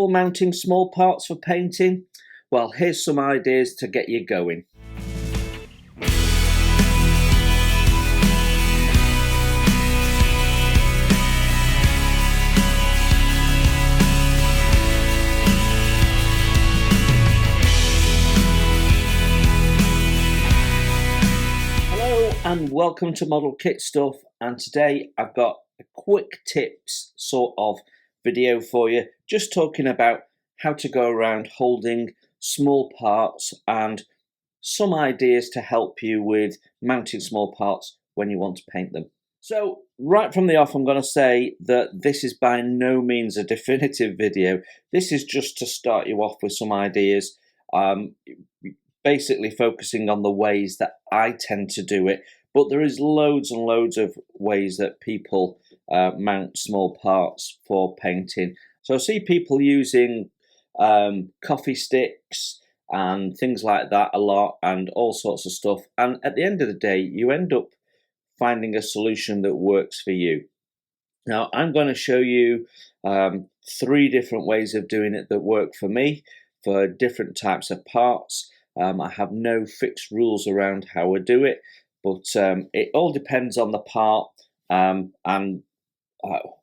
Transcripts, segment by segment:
Trouble mounting small parts for painting? Well, here's some ideas to get you going. Hello and welcome to Model Kit Stuff, and today I've got a quick tips sort of video for you, just talking about how to go around holding small parts and some ideas to help you with mounting small parts when you want to paint them. So right from the off, I'm going to say that this is by no means a definitive video. This is just to start you off with some ideas, basically focusing on the ways that I tend to do it, but there is loads and loads of ways that people mount small parts for painting. So I see people using coffee sticks and things like that a lot, and all sorts of stuff, and at the end of the day you end up finding a solution that works for you. Now I'm going to show you 3 different ways of doing it that work for me for different types of parts. I have no fixed rules around how I do it, but it all depends on the part and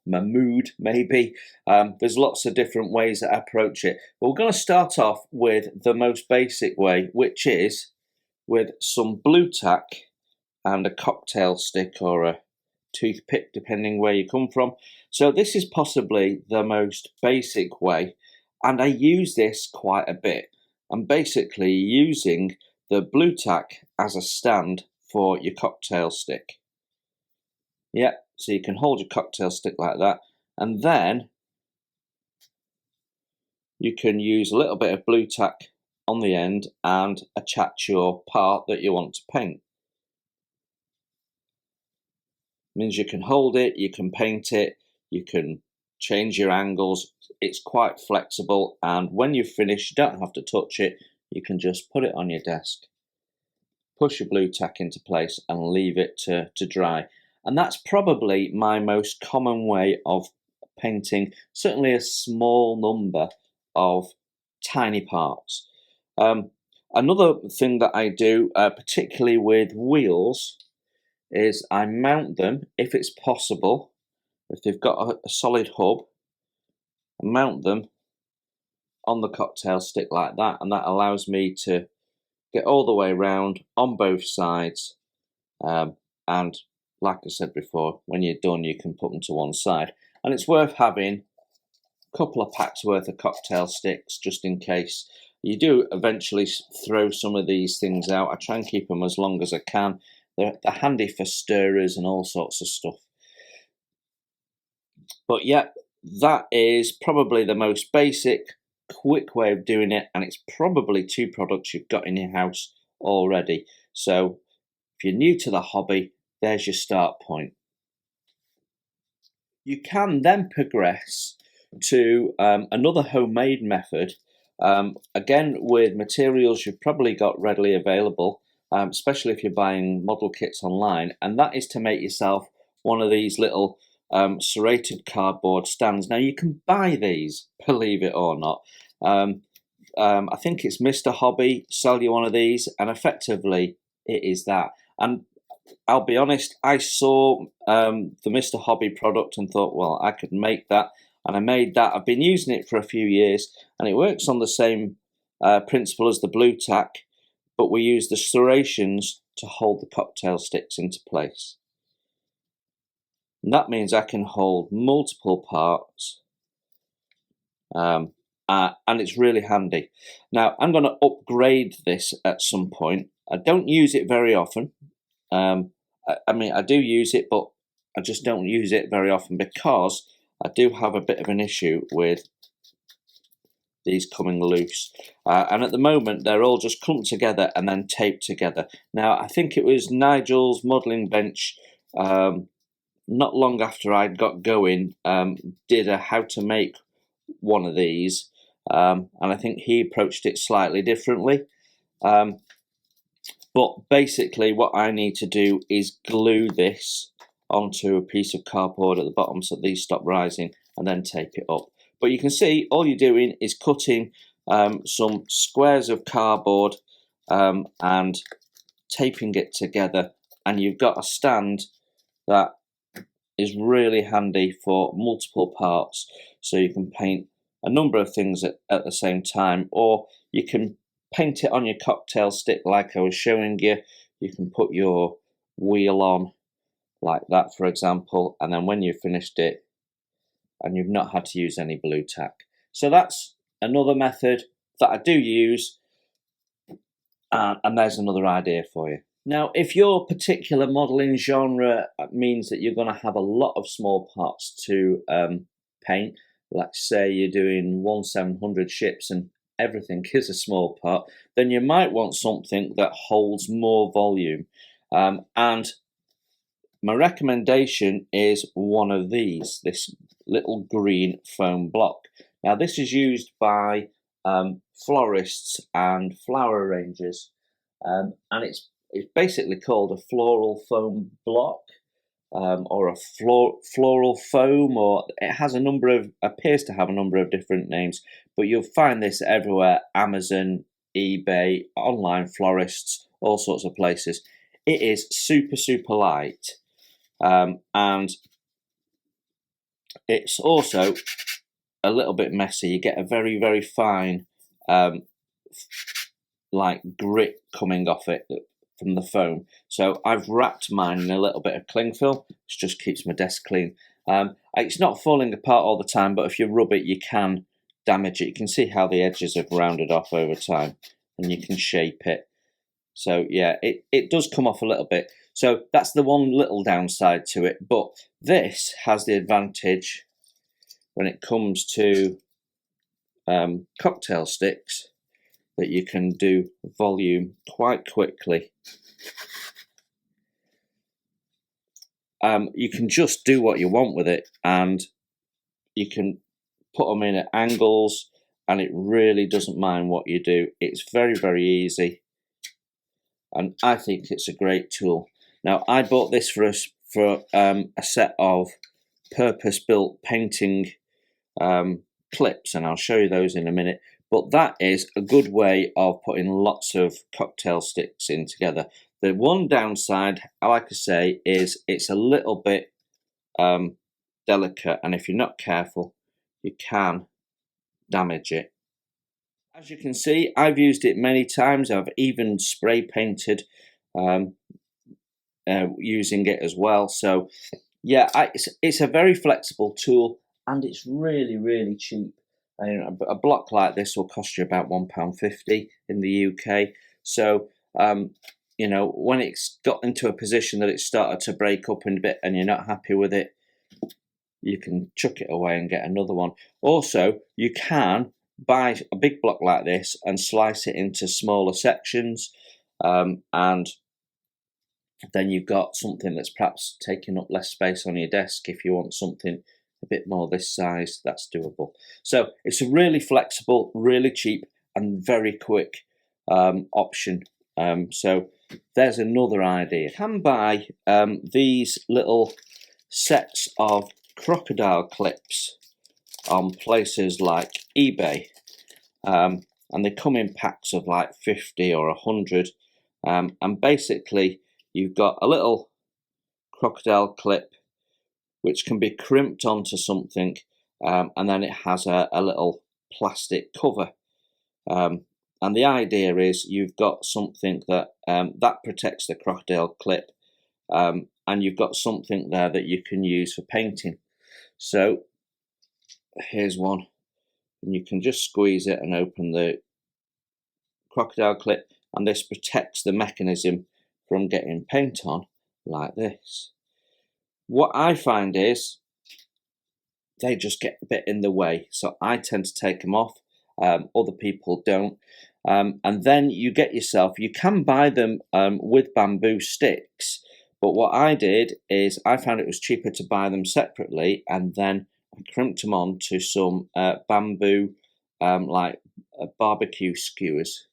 my mood maybe. There's lots of different ways that I approach it, but we're going to start off with the most basic way, which is with some blue tack and a cocktail stick or a toothpick, depending where you come from. So this is possibly the most basic way, and I use this quite a bit. I'm basically using the blue tack as a stand for your cocktail stick. Yeah, so you can hold your cocktail stick like that, and then you can use a little bit of blue tack on the end and attach your part that you want to paint. It means you can hold it, you can paint it, you can change your angles. It's quite flexible, and when you've finished, you don't have to touch it. You can just put it on your desk, push your blue tack into place and leave it to dry. And that's probably my most common way of painting, certainly a small number of tiny parts. Another thing that I do, particularly with wheels, is I mount them, if it's possible, if they've got a solid hub, mount them on the cocktail stick like that, and that allows me to get all the way around on both sides, and like I said before, when you're done you can put them to one side. And it's worth having a couple of packs worth of cocktail sticks just in case. You do eventually throw some of these things out. I try and keep them as long as I can. They're handy for stirrers and all sorts of stuff. But yeah, that is probably the most basic, quick way of doing it, and it's probably 2 products you've got in your house already. So if you're new to the hobby, there's your start point. You can then progress to another homemade method, again with materials you've probably got readily available, especially if you're buying model kits online, and that is to make yourself one of these little serrated cardboard stands. Now you can buy these, believe it or not. I think it's Mr. Hobby sell you one of these, and effectively it is that. And I'll be honest, I saw the Mr. Hobby product and thought, well, I could make that, and I made that. I've been using it for a few years, and it works on the same principle as the blue tack, but we use the serrations to hold the cocktail sticks into place. And that means I can hold multiple parts, and it's really handy. Now I'm going to upgrade this at some point. I don't use it very often. I mean, I do use it, but I just don't use it very often because I do have a bit of an issue with these coming loose, and at the moment they're all just clumped together and then taped together. Now I think it was Nigel's modelling bench, not long after I'd got going, did a how to make one of these, and I think he approached it slightly differently. But basically what I need to do is glue this onto a piece of cardboard at the bottom so these stop rising, and then tape it up. But you can see all you're doing is cutting some squares of cardboard and taping it together, and you've got a stand that is really handy for multiple parts, so you can paint a number of things at the same time, or you can paint it on your cocktail stick like I was showing you. You can put your wheel on like that, for example, and then when you've finished it and you've not had to use any blue tack. So that's another method that I do use, and there's another idea for you. Now, if your particular modelling genre means that you're going to have a lot of small parts to paint, let's say you're doing 1/700 ships and everything is a small part, then you might want something that holds more volume. And my recommendation is one of these, this little green foam block. Now, this is used by florists and flower arrangers, and it's basically called a floral foam block, or a floral foam, or it has appears to have a number of different names, but you'll find this everywhere: Amazon, eBay, online florists, all sorts of places. It is super light, and it's also a little bit messy. You get a very fine like grit coming off it from the foam. So I've wrapped mine in a little bit of cling film, which just keeps my desk clean. It's not falling apart all the time, but if you rub it, you can damage it. You can see how the edges have rounded off over time, and you can shape it. So yeah, it does come off a little bit. So that's the one little downside to it, but this has the advantage when it comes to cocktail sticks, that you can do volume quite quickly. You can just do what you want with it, and you can put them in at angles, and it really doesn't mind what you do. It's very easy, and I think it's a great tool. Now, I bought this for a set of purpose-built painting clips, and I'll show you those in a minute. But that is a good way of putting lots of cocktail sticks in together. The one downside, like I say, is it's a little bit delicate, and if you're not careful, you can damage it. As you can see, I've used it many times. I've even spray painted using it as well. So yeah, it's a very flexible tool, and it's really cheap. A block like this will cost you about £1.50 in the UK. So you know, when it's got into a position that it's started to break up in a bit and you're not happy with it, you can chuck it away and get another one. Also, you can buy a big block like this and slice it into smaller sections, and then you've got something that's perhaps taking up less space on your desk. If you want something a bit more this size, that's doable. So it's a really flexible, really cheap, and very quick option. So there's another idea. You can buy these little sets of crocodile clips on places like eBay, and they come in packs of like 50 or 100, and basically you've got a little crocodile clip which can be crimped onto something, and then it has a little plastic cover, and the idea is you've got something that that protects the crocodile clip, and you've got something there that you can use for painting. So here's one, and you can just squeeze it and open the crocodile clip, and this protects the mechanism from getting paint on like this. What I find is they just get a bit in the way, so I tend to take them off. Other people don't, and then you get yourself, you can buy them with bamboo sticks, but what I did is I found it was cheaper to buy them separately, and then I crimped them on to some bamboo like barbecue skewers.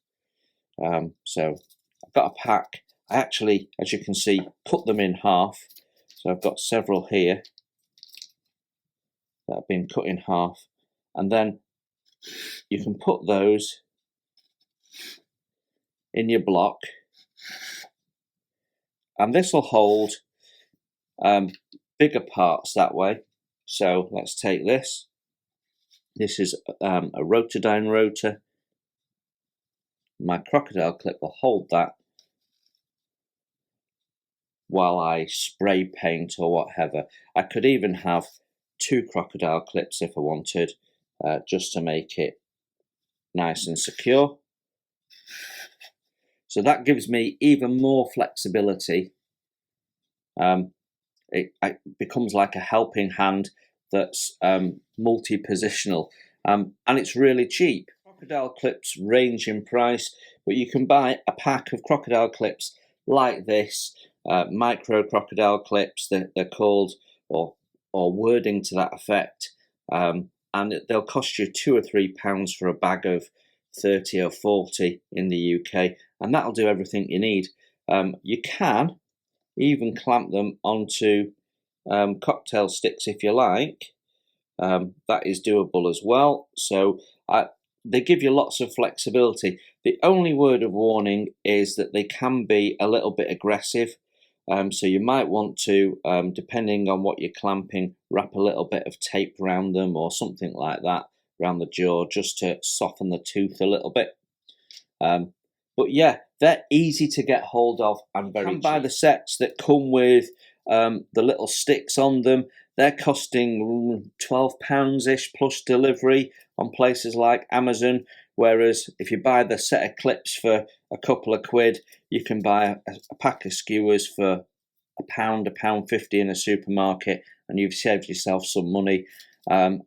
So I've got a pack. I actually, as you can see, cut them in half. So I've got several here that have been cut in half, and then you can put those in your block, and this will hold bigger parts that way. So let's take this. This is a Rotodyne rotor. My Crocodile clip will hold that while I spray paint or whatever. I could even have 2 Crocodile clips if I wanted, just to make it nice and secure. So that gives me even more flexibility. It becomes like a helping hand that's multi-positional, and it's really cheap. Crocodile clips range in price, but you can buy a pack of Crocodile clips like this, micro Crocodile clips that they're called, or wording to that effect, and they'll cost you £2 or £3 for a bag of 30 or 40 in the UK, and that'll do everything you need. You can even clamp them onto cocktail sticks if you like. That is doable as well. So they give you lots of flexibility. The only word of warning is that they can be a little bit aggressive. So you might want to, depending on what you're clamping, wrap a little bit of tape around them or something like that around the jaw, just to soften the tooth a little bit. But yeah, they're easy to get hold of and very cheap. You can buy the sets that come with the little sticks on them. They're costing £12-ish plus delivery on places like Amazon, whereas if you buy the set of clips for a couple of quid, you can buy a pack of skewers for £1, £1.50 in a supermarket, and you've saved yourself some money. And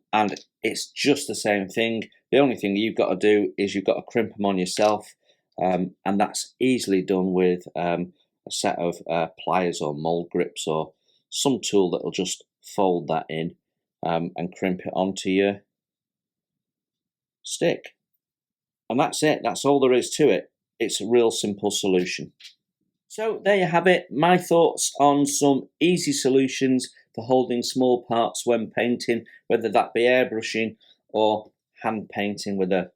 it's just the same thing. The only thing you've got to do is you've got to crimp them on yourself, and that's easily done with a set of pliers or mold grips or some tool that'll just fold that in and crimp it onto your stick. And that's it. That's all there is to it. It's a real simple solution. So there you have it, my thoughts on some easy solutions for holding small parts when painting, whether that be airbrushing or hand painting with a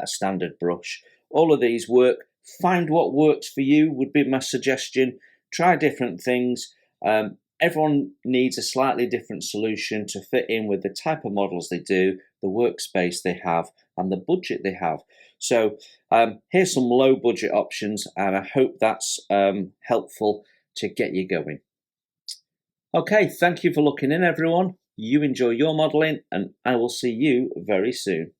standard brush. All of these work. Find what works for you would be my suggestion. Try different things. Everyone needs a slightly different solution to fit in with the type of models they do, the workspace they have, and the budget they have. So here's some low budget options, and I hope that's helpful to get you going. Okay, thank you for looking in, everyone. You enjoy your modelling, and I will see you very soon.